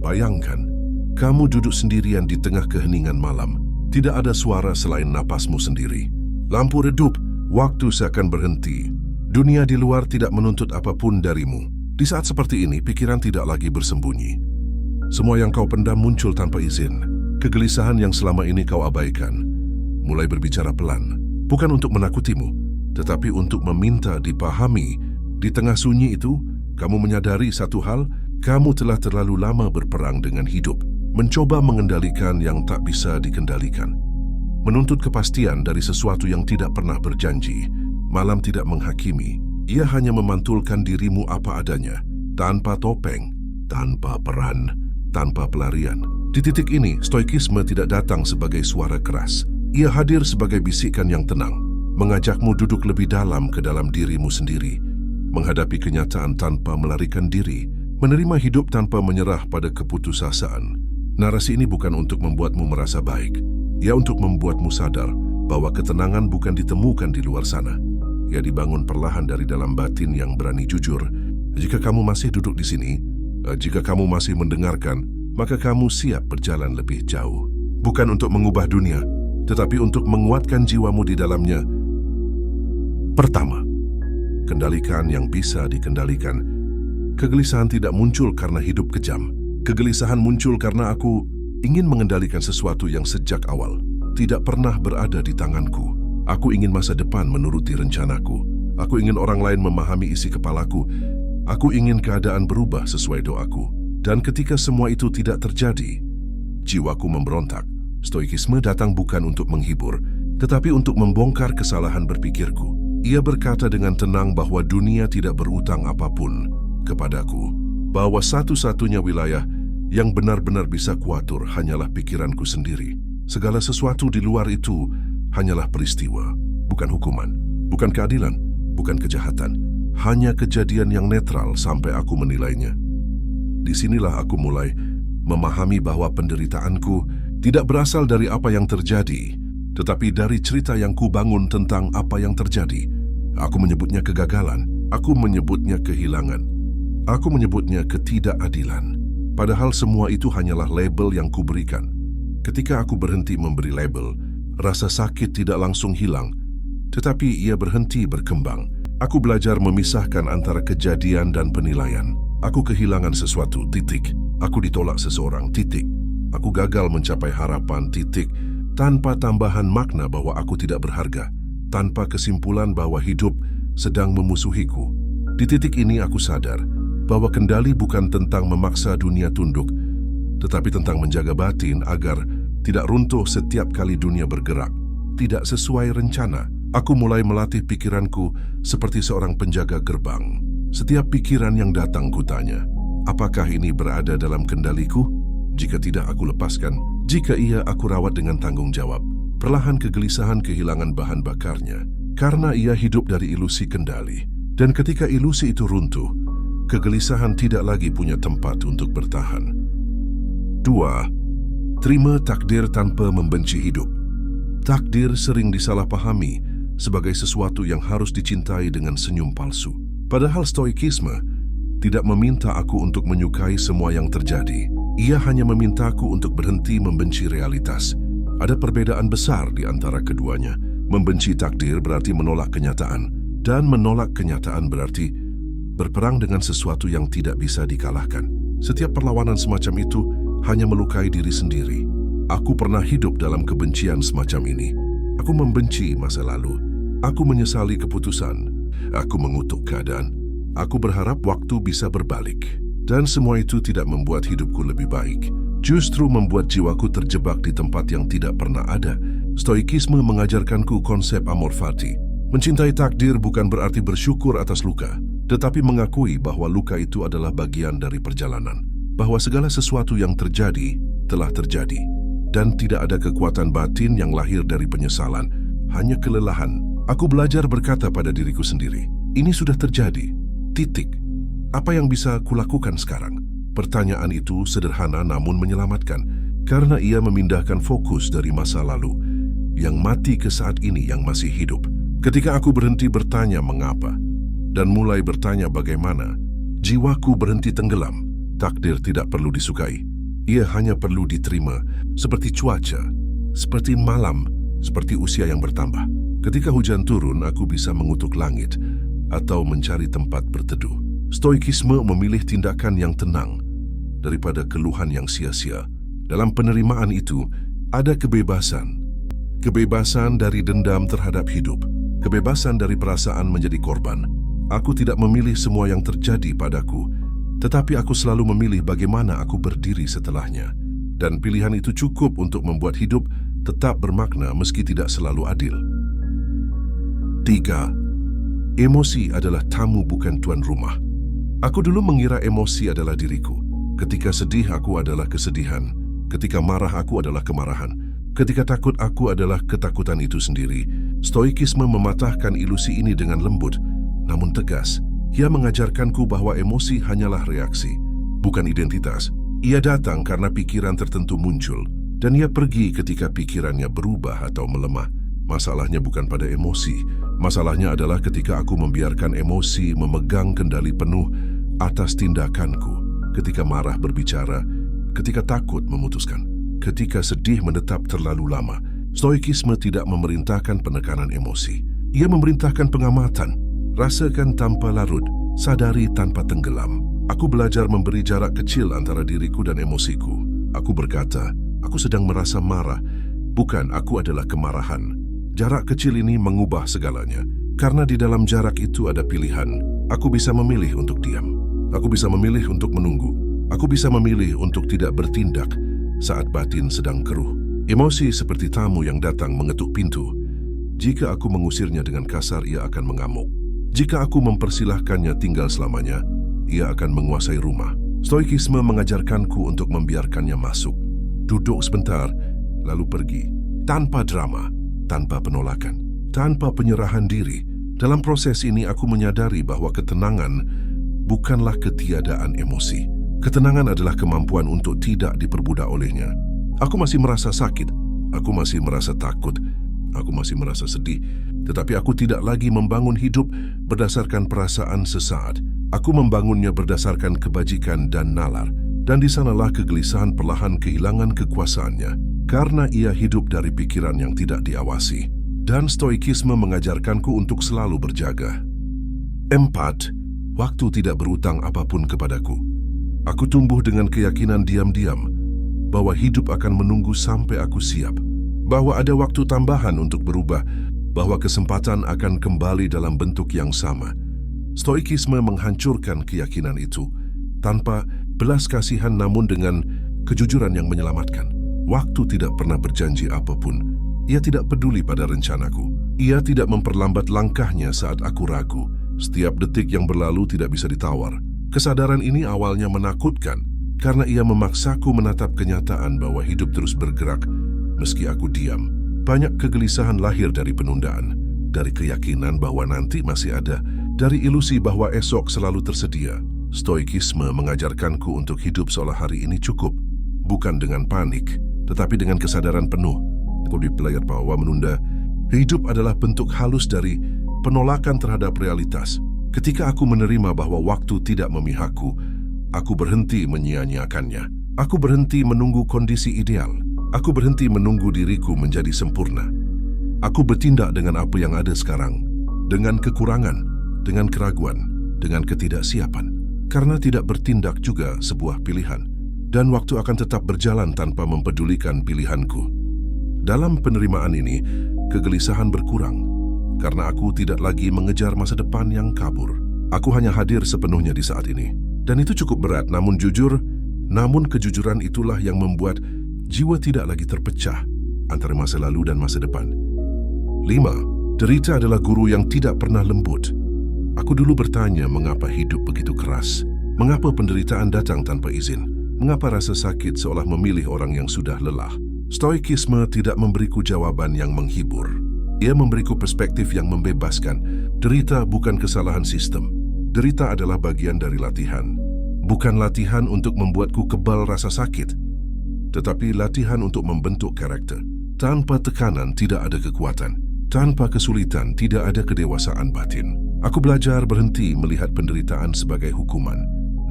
Bayangkan, kamu duduk sendirian di tengah keheningan malam. Tidak ada suara selain napasmu sendiri. Lampu redup, waktu seakan berhenti. Dunia di luar tidak menuntut apapun darimu. Di saat seperti ini, pikiran tidak lagi bersembunyi. Semua yang kau pendam muncul tanpa izin. Kegelisahan yang selama ini kau abaikan mulai berbicara pelan, bukan untuk menakutimu, tetapi untuk meminta dipahami. Di tengah sunyi itu, kamu menyadari satu hal, kamu telah terlalu lama berperang dengan hidup, mencoba mengendalikan yang tak bisa dikendalikan. Menuntut kepastian dari sesuatu yang tidak pernah berjanji. Malam tidak menghakimi, ia hanya memantulkan dirimu apa adanya, tanpa topeng, tanpa peran, tanpa pelarian. Di titik ini, stoikisme tidak datang sebagai suara keras. Ia hadir sebagai bisikan yang tenang, mengajakmu duduk lebih dalam ke dalam dirimu sendiri, menghadapi kenyataan tanpa melarikan diri, menerima hidup tanpa menyerah pada keputusasaan. Narasi ini bukan untuk membuatmu merasa baik. Ia untuk membuatmu sadar bahwa ketenangan bukan ditemukan di luar sana. Ia dibangun perlahan dari dalam batin yang berani jujur. Jika kamu masih duduk di sini, jika kamu masih mendengarkan, maka kamu siap berjalan lebih jauh. Bukan untuk mengubah dunia, tetapi untuk menguatkan jiwamu di dalamnya. Pertama, kendalikan yang bisa dikendalikan. Kegelisahan tidak muncul karena hidup kejam. Kegelisahan muncul karena aku ingin mengendalikan sesuatu yang sejak awal tidak pernah berada di tanganku. Aku ingin masa depan menuruti rencanaku. Aku ingin orang lain memahami isi kepalaku. Aku ingin keadaan berubah sesuai doaku. Dan ketika semua itu tidak terjadi, jiwaku memberontak. Stoikisme datang bukan untuk menghibur, tetapi untuk membongkar kesalahan berpikirku. Ia berkata dengan tenang bahwa dunia tidak berutang apapun kepadaku, bahwa satu-satunya wilayah yang benar-benar bisa kuatur hanyalah pikiranku sendiri. Segala sesuatu di luar itu hanyalah peristiwa, bukan hukuman, bukan keadilan, bukan kejahatan, hanya kejadian yang netral sampai aku menilainya. Disinilah aku mulai memahami bahwa penderitaanku tidak berasal dari apa yang terjadi, tetapi dari cerita yang kubangun tentang apa yang terjadi. Aku menyebutnya kegagalan, aku menyebutnya kehilangan, aku menyebutnya ketidakadilan. Padahal semua itu hanyalah label yang kuberikan. Ketika aku berhenti memberi label, rasa sakit tidak langsung hilang, tetapi ia berhenti berkembang. Aku belajar memisahkan antara kejadian dan penilaian. Aku kehilangan sesuatu, titik. Aku ditolak seseorang, titik. Aku gagal mencapai harapan, titik. Tanpa tambahan makna bahwa aku tidak berharga, tanpa kesimpulan bahwa hidup sedang memusuhiku. Di titik ini aku sadar bahwa kendali bukan tentang memaksa dunia tunduk, tetapi tentang menjaga batin agar tidak runtuh setiap kali dunia bergerak. Tidak sesuai rencana, aku mulai melatih pikiranku seperti seorang penjaga gerbang. Setiap pikiran yang datang kutanya, apakah ini berada dalam kendaliku? Jika tidak, aku lepaskan. Jika iya, aku rawat dengan tanggung jawab. Perlahan kegelisahan kehilangan bahan bakarnya, karena ia hidup dari ilusi kendali. Dan ketika ilusi itu runtuh, kegelisahan tidak lagi punya tempat untuk bertahan. 2. Terima takdir tanpa membenci hidup. Takdir sering disalahpahami sebagai sesuatu yang harus dicintai dengan senyum palsu. Padahal stoikisme tidak meminta aku untuk menyukai semua yang terjadi. Ia hanya memintaku untuk berhenti membenci realitas. Ada perbedaan besar di antara keduanya. Membenci takdir berarti menolak kenyataan, dan menolak kenyataan berarti berperang dengan sesuatu yang tidak bisa dikalahkan. Setiap perlawanan semacam itu hanya melukai diri sendiri. Aku pernah hidup dalam kebencian semacam ini. Aku membenci masa lalu. Aku menyesali keputusan. Aku mengutuk keadaan. Aku berharap waktu bisa berbalik. Dan semua itu tidak membuat hidupku lebih baik. Justru membuat jiwaku terjebak di tempat yang tidak pernah ada. Stoikisme mengajarkanku konsep amor fati. Mencintai takdir bukan berarti bersyukur atas luka, tetapi mengakui bahwa luka itu adalah bagian dari perjalanan. Bahwa segala sesuatu yang terjadi telah terjadi. Dan tidak ada kekuatan batin yang lahir dari penyesalan, hanya kelelahan. Aku belajar berkata pada diriku sendiri, ini sudah terjadi, titik. Apa yang bisa kulakukan sekarang? Pertanyaan itu sederhana namun menyelamatkan, karena ia memindahkan fokus dari masa lalu yang mati ke saat ini yang masih hidup. Ketika aku berhenti bertanya mengapa dan mulai bertanya bagaimana, jiwaku berhenti tenggelam. Takdir tidak perlu disukai, Ia hanya perlu diterima, seperti cuaca, seperti malam, seperti usia yang bertambah. Ketika hujan turun, aku bisa mengutuk langit atau mencari tempat berteduh. Stoikisme memilih tindakan yang tenang daripada keluhan yang sia-sia. Dalam penerimaan itu, ada kebebasan. Kebebasan dari dendam terhadap hidup. Kebebasan dari perasaan menjadi korban. Aku tidak memilih semua yang terjadi padaku, tetapi aku selalu memilih bagaimana aku berdiri setelahnya. Dan pilihan itu cukup untuk membuat hidup tetap bermakna meski tidak selalu adil. 3. Emosi adalah tamu bukan tuan rumah. Aku dulu mengira emosi adalah diriku. Ketika sedih, aku adalah kesedihan. Ketika marah, aku adalah kemarahan. Ketika takut, aku adalah ketakutan itu sendiri. Stoikisme mematahkan ilusi ini dengan lembut, namun tegas. Ia mengajarkanku bahwa emosi hanyalah reaksi, bukan identitas. Ia datang karena pikiran tertentu muncul, dan ia pergi ketika pikirannya berubah atau melemah. Masalahnya bukan pada emosi. Masalahnya adalah ketika aku membiarkan emosi memegang kendali penuh atas tindakanku. Ketika marah berbicara, ketika takut memutuskan, ketika sedih menetap terlalu lama. Stoikisme tidak memerintahkan penekanan emosi. Ia memerintahkan pengamatan. Rasakan tanpa larut, sadari tanpa tenggelam. Aku belajar memberi jarak kecil antara diriku dan emosiku. Aku berkata, aku sedang merasa marah, bukan aku adalah kemarahan. Jarak kecil ini mengubah segalanya. Karena di dalam jarak itu ada pilihan. Aku bisa memilih untuk diam. Aku bisa memilih untuk menunggu. Aku bisa memilih untuk tidak bertindak saat batin sedang keruh. Emosi seperti tamu yang datang mengetuk pintu. Jika aku mengusirnya dengan kasar, ia akan mengamuk. Jika aku mempersilahkannya tinggal selamanya, ia akan menguasai rumah. Stoikisme mengajarkanku untuk membiarkannya masuk. Duduk sebentar, lalu pergi. Tanpa drama, tanpa penolakan, tanpa penyerahan diri. Dalam proses ini aku menyadari bahwa ketenangan bukanlah ketiadaan emosi. Ketenangan adalah kemampuan untuk tidak diperbudak olehnya. Aku masih merasa sakit, aku masih merasa takut, aku masih merasa sedih, tetapi aku tidak lagi membangun hidup berdasarkan perasaan sesaat. Aku membangunnya berdasarkan kebajikan dan nalar. Dan di sanalah kegelisahan perlahan kehilangan kekuasaannya, karena ia hidup dari pikiran yang tidak diawasi. Dan stoikisme mengajarkanku untuk selalu berjaga. 4. Waktu tidak berutang apapun kepadaku. Aku tumbuh dengan keyakinan diam-diam bahwa hidup akan menunggu sampai aku siap, bahwa ada waktu tambahan untuk berubah, bahwa kesempatan akan kembali dalam bentuk yang sama. Stoikisme menghancurkan keyakinan itu, tanpa belas kasihan namun dengan kejujuran yang menyelamatkan. Waktu tidak pernah berjanji apapun. Ia tidak peduli pada rencanaku. Ia tidak memperlambat langkahnya saat aku ragu. Setiap detik yang berlalu tidak bisa ditawar. Kesadaran ini awalnya menakutkan, karena ia memaksaku menatap kenyataan bahwa hidup terus bergerak meski aku diam. Banyak kegelisahan lahir dari penundaan, dari keyakinan bahwa nanti masih ada, dari ilusi bahwa esok selalu tersedia. Stoikisme mengajarkanku untuk hidup seolah hari ini cukup, bukan dengan panik, tetapi dengan kesadaran penuh. Aku belajar bahwa menunda hidup adalah bentuk halus dari penolakan terhadap realitas. Ketika aku menerima bahwa waktu tidak memihakku, aku berhenti menyia-nyiakannya. Aku berhenti menunggu kondisi ideal. Aku berhenti menunggu diriku menjadi sempurna. Aku bertindak dengan apa yang ada sekarang, dengan kekurangan, dengan keraguan, dengan ketidaksiapan. Karena tidak bertindak juga sebuah pilihan, dan waktu akan tetap berjalan tanpa mempedulikan pilihanku. Dalam penerimaan ini, kegelisahan berkurang, karena aku tidak lagi mengejar masa depan yang kabur. Aku hanya hadir sepenuhnya di saat ini. Dan itu cukup berat, namun kejujuran itulah yang membuat jiwa tidak lagi terpecah antara masa lalu dan masa depan. 5. Derita adalah guru yang tidak pernah lembut. Aku dulu bertanya mengapa hidup begitu keras, mengapa penderitaan datang tanpa izin, mengapa rasa sakit seolah memilih orang yang sudah lelah. Stoikisme tidak memberiku jawaban yang menghibur. Ia memberiku perspektif yang membebaskan. Derita bukan kesalahan sistem. Derita adalah bagian dari latihan. Bukan latihan untuk membuatku kebal rasa sakit, tetapi latihan untuk membentuk karakter. Tanpa tekanan tidak ada kekuatan. Tanpa kesulitan tidak ada kedewasaan batin. Aku belajar berhenti melihat penderitaan sebagai hukuman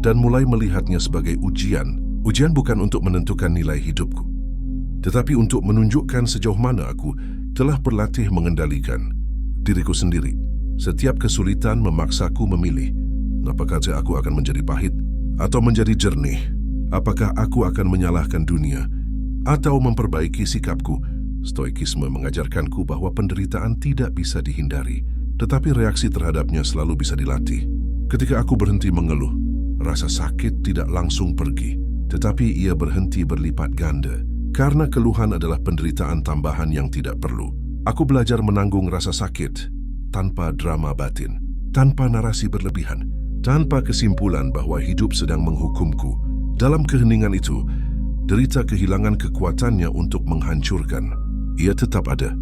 dan mulai melihatnya sebagai ujian. Ujian bukan untuk menentukan nilai hidupku, tetapi untuk menunjukkan sejauh mana aku telah berlatih mengendalikan diriku sendiri. Setiap kesulitan memaksaku memilih, apakah aku akan menjadi pahit atau menjadi jernih? Apakah aku akan menyalahkan dunia atau memperbaiki sikapku? Stoikisme mengajarkanku bahwa penderitaan tidak bisa dihindari, tetapi reaksi terhadapnya selalu bisa dilatih. Ketika aku berhenti mengeluh, rasa sakit tidak langsung pergi, tetapi ia berhenti berlipat ganda. Karena keluhan adalah penderitaan tambahan yang tidak perlu. Aku belajar menanggung rasa sakit tanpa drama batin, tanpa narasi berlebihan, tanpa kesimpulan bahwa hidup sedang menghukumku. Dalam keheningan itu, derita kehilangan kekuatannya untuk menghancurkan. Ia tetap ada,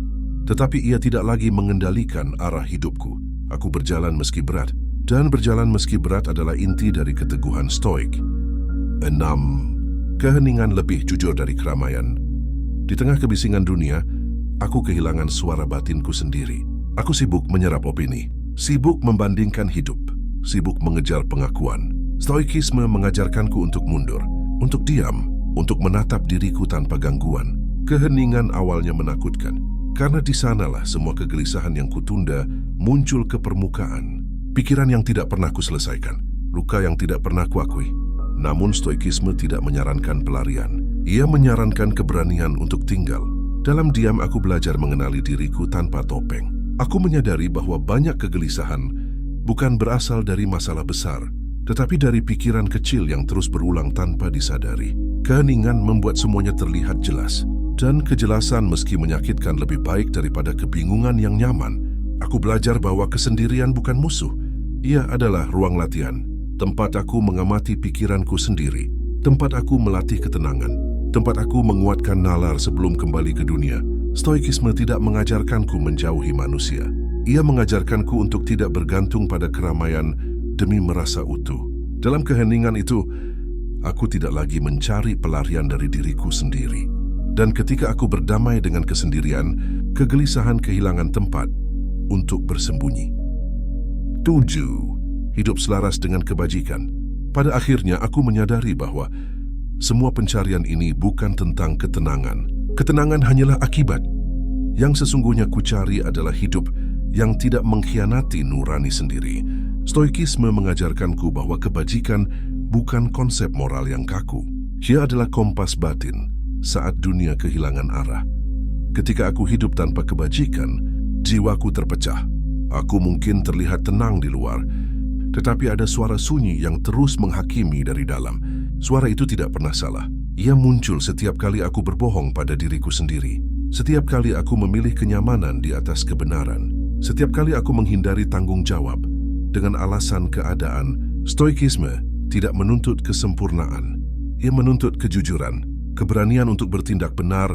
tetapi ia tidak lagi mengendalikan arah hidupku. Aku berjalan meski berat, dan berjalan meski berat adalah inti dari keteguhan stoik. 6. Keheningan lebih jujur dari keramaian. Di tengah kebisingan dunia, aku kehilangan suara batinku sendiri. Aku sibuk menyerap opini, sibuk membandingkan hidup, sibuk mengejar pengakuan. Stoikisme mengajarkanku untuk mundur, untuk diam, untuk menatap diriku tanpa gangguan. Keheningan awalnya menakutkan, karena di sanalah semua kegelisahan yang kutunda muncul ke permukaan. Pikiran yang tidak pernah kuselesaikan, luka yang tidak pernah kuakui. Namun stoikisme tidak menyarankan pelarian. Ia menyarankan keberanian untuk tinggal. Dalam diam aku belajar mengenali diriku tanpa topeng. Aku menyadari bahwa banyak kegelisahan bukan berasal dari masalah besar, tetapi dari pikiran kecil yang terus berulang tanpa disadari. Keheningan membuat semuanya terlihat jelas, dan kejelasan meski menyakitkan lebih baik daripada kebingungan yang nyaman. Aku belajar bahwa kesendirian bukan musuh. Ia adalah ruang latihan, tempat aku mengamati pikiranku sendiri, tempat aku melatih ketenangan, tempat aku menguatkan nalar sebelum kembali ke dunia. Stoikisme tidak mengajarkanku menjauhi manusia. Ia mengajarkanku untuk tidak bergantung pada keramaian demi merasa utuh. Dalam keheningan itu, aku tidak lagi mencari pelarian dari diriku sendiri. Dan ketika aku berdamai dengan kesendirian, kegelisahan kehilangan tempat untuk bersembunyi. 7. Hidup selaras dengan kebajikan. Pada akhirnya aku menyadari bahwa semua pencarian ini bukan tentang ketenangan. Ketenangan hanyalah akibat. Yang sesungguhnya kucari adalah hidup yang tidak mengkhianati nurani sendiri. Stoikisme mengajarkanku bahwa kebajikan bukan konsep moral yang kaku. Ia adalah kompas batin saat dunia kehilangan arah. Ketika aku hidup tanpa kebajikan, jiwaku terpecah. Aku mungkin terlihat tenang di luar, tetapi ada suara sunyi yang terus menghakimi dari dalam. Suara itu tidak pernah salah. Ia muncul setiap kali aku berbohong pada diriku sendiri. Setiap kali aku memilih kenyamanan di atas kebenaran. Setiap kali aku menghindari tanggung jawab dengan alasan keadaan. Stoikisme tidak menuntut kesempurnaan. Ia menuntut kejujuran, keberanian untuk bertindak benar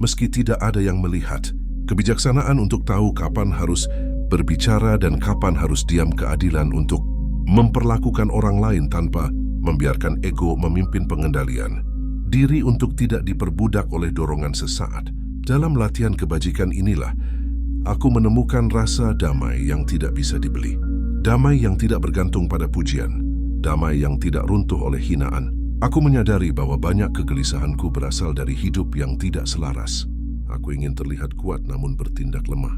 meski tidak ada yang melihat, kebijaksanaan untuk tahu kapan harus berbicara dan kapan harus diam, keadilan untuk memperlakukan orang lain tanpa membiarkan ego memimpin pengendalian, diri untuk tidak diperbudak oleh dorongan sesaat. Dalam latihan kebajikan inilah aku menemukan rasa damai yang tidak bisa dibeli, damai yang tidak bergantung pada pujian, damai yang tidak runtuh oleh hinaan. Aku menyadari bahwa banyak kegelisahanku berasal dari hidup yang tidak selaras. Aku ingin terlihat kuat namun bertindak lemah.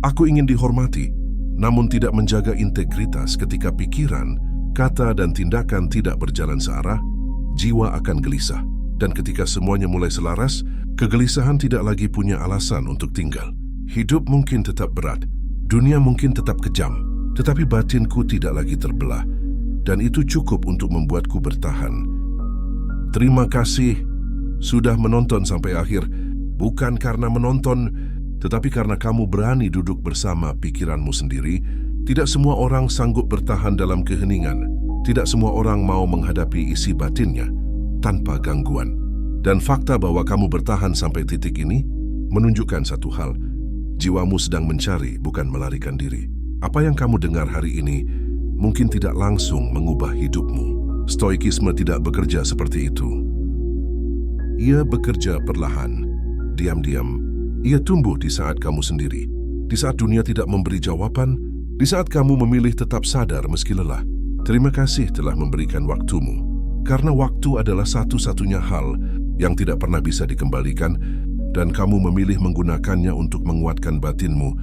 Aku ingin dihormati, namun tidak menjaga integritas. Ketika pikiran, kata, dan tindakan tidak berjalan searah, jiwa akan gelisah. Dan ketika semuanya mulai selaras, kegelisahan tidak lagi punya alasan untuk tinggal. Hidup mungkin tetap berat, dunia mungkin tetap kejam, tetapi batinku tidak lagi terbelah. Dan itu cukup untuk membuatku bertahan. Terima kasih sudah menonton sampai akhir. Bukan karena menonton, tetapi karena kamu berani duduk bersama pikiranmu sendiri. Tidak semua orang sanggup bertahan dalam keheningan. Tidak semua orang mau menghadapi isi batinnya tanpa gangguan. Dan fakta bahwa kamu bertahan sampai titik ini menunjukkan satu hal. Jiwamu sedang mencari, bukan melarikan diri. Apa yang kamu dengar hari ini mungkin tidak langsung mengubah hidupmu. Stoikisme tidak bekerja seperti itu. Ia bekerja perlahan, diam-diam. Ia tumbuh di saat kamu sendiri, di saat dunia tidak memberi jawaban, di saat kamu memilih tetap sadar meski lelah. Terima kasih telah memberikan waktumu. Karena waktu adalah satu-satunya hal yang tidak pernah bisa dikembalikan dan kamu memilih menggunakannya untuk menguatkan batinmu.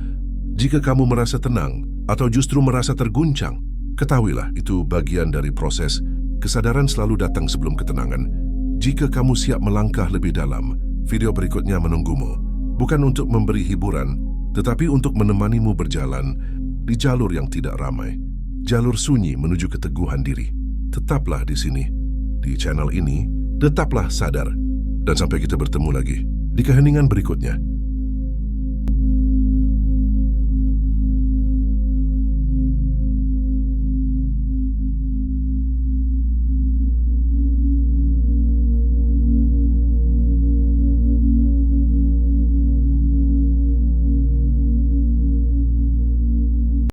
Jika kamu merasa tenang atau justru merasa terguncang, ketahuilah itu bagian dari proses. Kesadaran selalu datang sebelum ketenangan. Jika kamu siap melangkah lebih dalam, video berikutnya menunggumu. Bukan untuk memberi hiburan, tetapi untuk menemanimu berjalan di jalur yang tidak ramai. Jalur sunyi menuju keteguhan diri. Tetaplah di sini, di channel ini, tetaplah sadar. Dan sampai kita bertemu lagi di keheningan berikutnya.